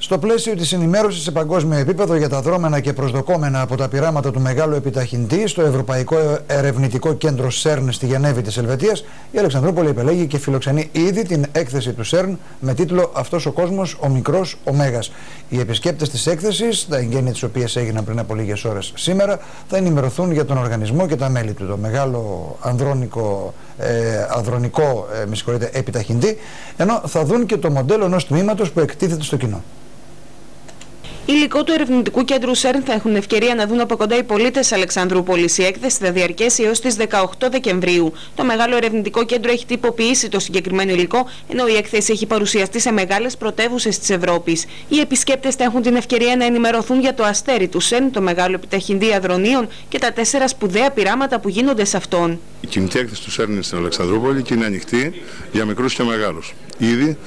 Στο πλαίσιο της ενημέρωσης σε παγκόσμιο επίπεδο για τα δρόμενα και προσδοκόμενα από τα πειράματα του μεγάλου επιταχυντή στο Ευρωπαϊκό Ερευνητικό Κέντρο CERN στη Γενέβη της Ελβετίας, η Αλεξανδρούπολη επελέγει και φιλοξενεί ήδη την έκθεση του CERN με τίτλο «Αυτός ο κόσμος, ο μικρός, ο Μέγας». Οι επισκέπτες της έκθεσης, τα εγγένεια της οποίας έγιναν πριν από λίγες ώρες σήμερα, θα ενημερωθούν για τον οργανισμό και τα μέλη του. Το μεγάλο ανδρονικό επιταχυντή, ενώ θα δουν και το μοντέλο ενός τμήματος που εκτίθεται στο κοινό. Υλικό του ερευνητικού κέντρου CERN θα έχουν ευκαιρία να δουν από κοντά οι πολίτες Αλεξανδρούπολης. Η έκθεση θα διαρκέσει έως τις 18 Δεκεμβρίου. Το μεγάλο ερευνητικό κέντρο έχει τυποποιήσει το συγκεκριμένο υλικό, ενώ η έκθεση έχει παρουσιαστεί σε μεγάλες πρωτεύουσες της Ευρώπης. Οι επισκέπτες θα έχουν την ευκαιρία να ενημερωθούν για το αστέρι του CERN, το μεγάλο επιταχυντή αδρονίων και τα 4 σπουδαία πειράματα που γίνονται σε αυτόν. Η κινητή έκθεση του CERN στην Αλεξανδρούπολη και είναι ανοιχτή για μικρούς και μεγάλους. Ήδη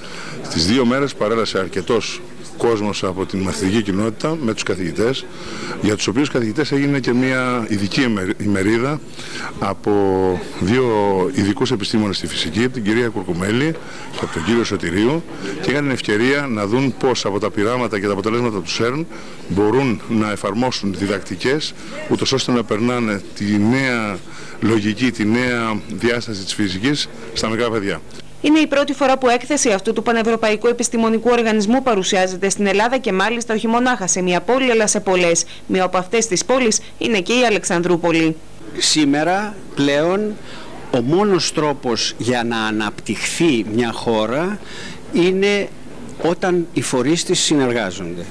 στις 2 μέρες παρέλασε αρκετός κόσμος από την μαθητική κοινότητα με τους καθηγητές, για τους οποίους καθηγητές έγινε και μια ειδική ημερίδα από 2 ειδικούς επιστήμονες στη φυσική, την κυρία Κουρκουμέλη και από τον κύριο Σωτηρίου, και είχαν την ευκαιρία να δουν πώς από τα πειράματα και τα αποτελέσματα του CERN μπορούν να εφαρμόσουν διδακτικές, ούτως ώστε να περνάνε τη νέα λογική, τη νέα διάσταση της φυσικής στα μικρά παιδιά. Είναι η πρώτη φορά που έκθεση αυτού του Πανευρωπαϊκού Επιστημονικού Οργανισμού παρουσιάζεται στην Ελλάδα και μάλιστα όχι μονάχα σε μια πόλη αλλά σε πολλές. Μία από αυτές τις πόλεις είναι και η Αλεξανδρούπολη. Σήμερα πλέον ο μόνος τρόπος για να αναπτυχθεί μια χώρα είναι όταν οι φορείς της συνεργάζονται.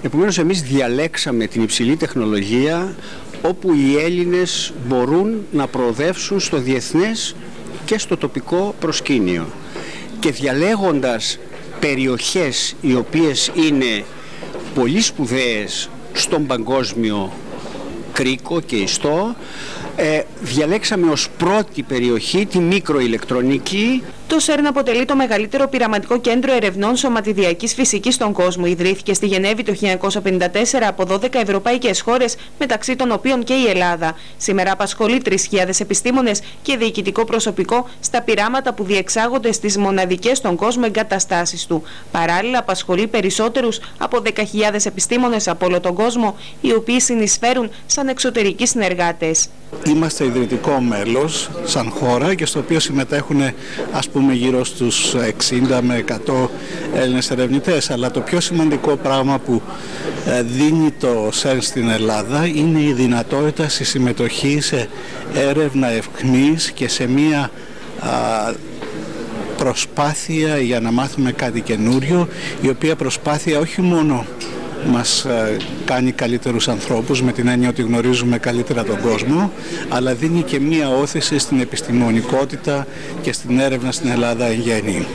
Επομένως εμείς διαλέξαμε την υψηλή τεχνολογία όπου οι Έλληνες μπορούν να προοδεύσουν στο διεθνές και στο τοπικό προσκήνιο, και διαλέγοντας περιοχές οι οποίες είναι πολύ σπουδαίες στον παγκόσμιο κρίκο και ιστό, διαλέξαμε ως πρώτη περιοχή τη μικροηλεκτρονική. Το CERN αποτελεί το μεγαλύτερο πειραματικό κέντρο ερευνών σωματιδιακής φυσικής στον κόσμο. Ιδρύθηκε στη Γενέβη το 1954 από 12 ευρωπαϊκές χώρες, μεταξύ των οποίων και η Ελλάδα. Σήμερα απασχολεί 3.000 επιστήμονες και διοικητικό προσωπικό στα πειράματα που διεξάγονται στις μοναδικές στον κόσμο εγκαταστάσεις του. Παράλληλα, απασχολεί περισσότερους από 10.000 επιστήμονες από όλο τον κόσμο, οι οποίοι συνεισφέρουν σαν εξωτερικοί συνεργάτες. Είμαστε ιδρυτικό μέλος σαν χώρα και στο οποίο συμμετέχουν γύρω στους 60 με 100 Έλληνες ερευνητές, αλλά το πιο σημαντικό πράγμα που δίνει το CERN στην Ελλάδα είναι η δυνατότητα στη συμμετοχή σε έρευνα ευκνής και σε μία προσπάθεια για να μάθουμε κάτι καινούριο, η οποία προσπάθεια όχι μόνο μας κάνει καλύτερους ανθρώπους με την έννοια ότι γνωρίζουμε καλύτερα τον κόσμο, αλλά δίνει και μία όθηση στην επιστημονικότητα και στην έρευνα στην Ελλάδα εν γέννη.